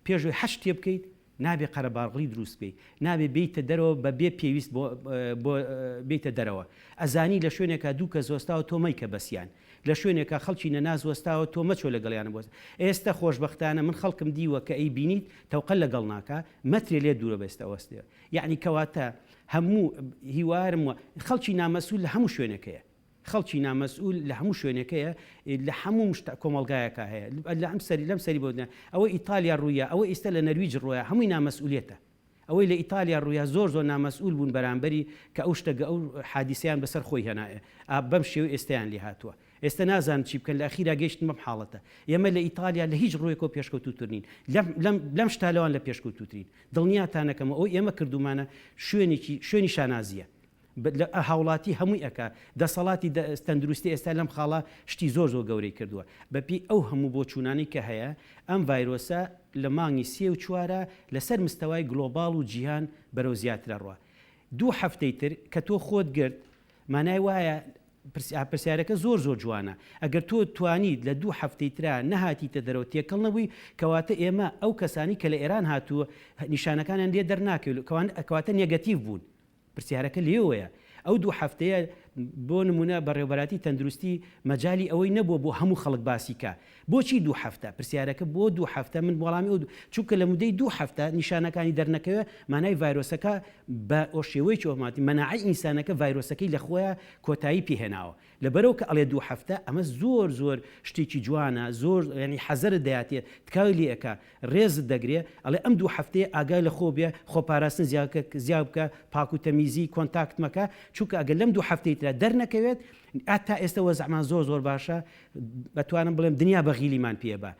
پێشوی هەشتێ بکەیت نابێ قەرەباڵغی دروست بێ نابێ بیتە دەرەوە بە بێ پێویست بۆ بیتە دەرەوە ئەزانی لە شوێنێکە دوو کە زۆستاوە تۆمەی کە بەسییان لە شوێنێکە خەڵکی نەنازوەستاوە تۆ مەچۆ لەگەڵیانە بۆست ئێستا خۆشببختانە من خەڵکم دیوە کە ئەی بینیت تەوقل لەگەڵ ناکە مەترێ لێ دوورە بەستە وەستێ یعنی کەواتە هەموو هیوارم خەڵکی نامەسوول لە هەموو شوێنەکەیە خەڵکی نامەسئول لە هەموو شوێنەکەیە لە هەموو کۆمەلگایەکە هەیە لەم سەری بۆ ئەوە ئیتالیا ڕوویە ئەوە ئێستا لە نەرویج ڕۆیە هەمووی نامەسئولیەتە ئەوەی لە ئیتالیا ڕوویە زۆر نامەسئول بوون بەرامبەری کە ئەو شتەگە ئەو حادیسیان بەسەر خۆی هێنایە بەم شێوە ئێستایان لێ هاتووە ئێستا نازان چی بکەن لە ئەخیرا گەیشتن بەم حاڵەتە ئێمە لە ئیتالیا لە هیچ ڕۆیەکۆ پێشکەوتوترین لەم شتالەوان لە پێشکەوتوترین دڵنیاتانەکەمە ئەو ئێمە کردومانە شوێنی شانازیە هاوڵاتی هەمووی ئەکا دەسەڵاتی تەندروستی ئێستا لەم خاڵە شتی زۆر گەورەی کردووە بەپی ئەو هەموو بۆ چوونانی کە هەیە ئەم ڤایرۆسە لە مانگی 3 و 4 لەسەر مستەوای گلۆباڵ و جیهان بەرەو زیاترە ڕوە 2 هەفتەی تر کە تۆ خۆت گرت مانای وایە پرسیارەکە زۆر جوانە ئەگەر تۆ توانیت لە 2 هەفتەی ترا نەهاتیتە دەرەوە تێکەڵ نەبووی کەواتە ئێمە ئەو کەسانی کە لە ئێران هاتووە نیشانەکانیان لێ دەرناکەوێت کەواتە نێگەتیڤ بوون پرسیارەکە لێوەیە ئەو 2 هەفتەیە بۆ نمونە بەڕێوەبەراتی تەندروستی مەجای ئەوەی نەبووە بۆ هەموو خەڵک باسیکە بۆچی 2 هەفتە پرسیارەکە بۆ 2 هەفتە من وەڵامی چونکە لە مودەی 2 هەفتە نیشانەکانی دەرنەکەوێت مانای ڤایرۆسەکە بە ئۆشێوەی چۆماتی مەناعی ئینسانەکە ڤایرۆسەکەی لە خۆیە کۆتایی پێهێناوە لەبەرەوە کە ئەڵێ 2 هەفتە ئەمە زۆر شتێکی جوانە زۆر ینی حەزەرت دەیاتێ تکاوی لێەکە ڕێزت دەگرێ ئەڵێ ئەم 2 هەفتەیە ئاگای لە خۆ بێ خۆپاراستن زیاد بکە پاک و تەمیزی کۆنتاکت مەکە چونکە ئەگەر لەم 2 هەفتەی ترا دەرنەکەوێت تا ئێستا وەزعمان زۆر باشە بەتوانم بڵێم دنیا بەغیلیمان پێبە